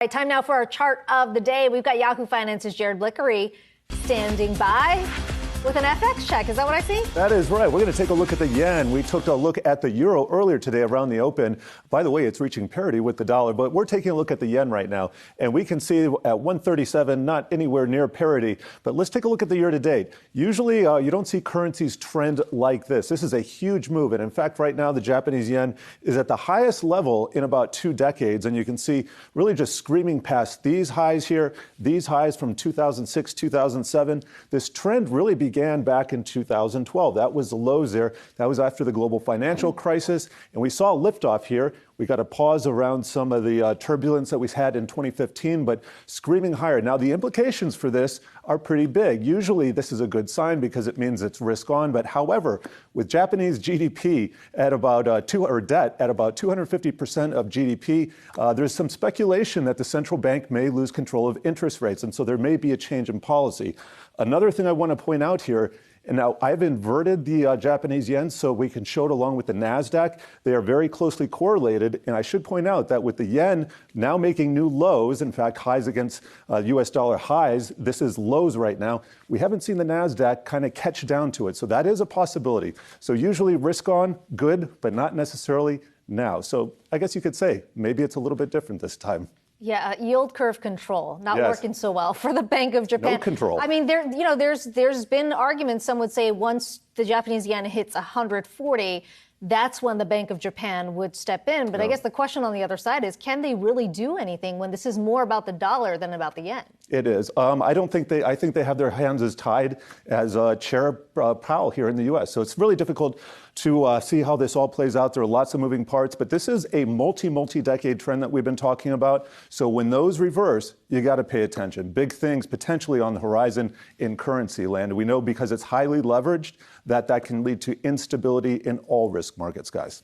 Right, time now for our chart of the day. We've got Yahoo Finance's Jared Blikre standing by with an FX check. Is that what I see? That is right. We're going to take a look at the yen. We took a look at the euro earlier today around the open. By the way, it's reaching parity with the dollar, but we're taking a look at the yen right now. And we can see at 137, not anywhere near parity. But let's take a look at the year to date. Usually, you don't see currencies trend like this. This is a huge move. And in fact, right now, the Japanese yen is at the highest level in about 2 decades. And you can see really just screaming past these highs here, these highs from 2006, 2007. This trend really began back in 2012. That was the lows there. That was after the global financial crisis. And we saw a liftoff here. We got a pause around some of the turbulence that we had in 2015, but screaming higher. Now, the implications for this are pretty big. Usually, this is a good sign because it means it's risk on. But however, with Japanese GDP at about debt at about 250% of GDP, there's some speculation that the central bank may lose control of interest rates. And so there may be a change in policy. Another thing I want to point out here, and now I've inverted the Japanese yen so we can show it along with the NASDAQ. They are very closely correlated. And I should point out that with the yen now making new lows, in fact, highs against US dollar highs, this is lows right now. We haven't seen the NASDAQ kind of catch down to it. So that is a possibility. So usually risk on, good, but not necessarily now. So I guess you could say maybe it's a little bit different this time. Yeah, yield curve control not working so well for the Bank of Japan. No control. I mean, there's been arguments. Some would say once the Japanese yen hits 140, that's when the Bank of Japan would step in. But I guess the question on the other side is, can they really do anything when this is more about the dollar than about the yen? It is. I think they have their hands as tied as Chair Powell here in the U.S. So it's really difficult to see how this all plays out. There are lots of moving parts, but this is a multi-decade trend that we've been talking about. So when those reverse, you got to pay attention. Big things potentially on the horizon in currency land. We know because it's highly leveraged that can lead to instability in all risk markets, guys.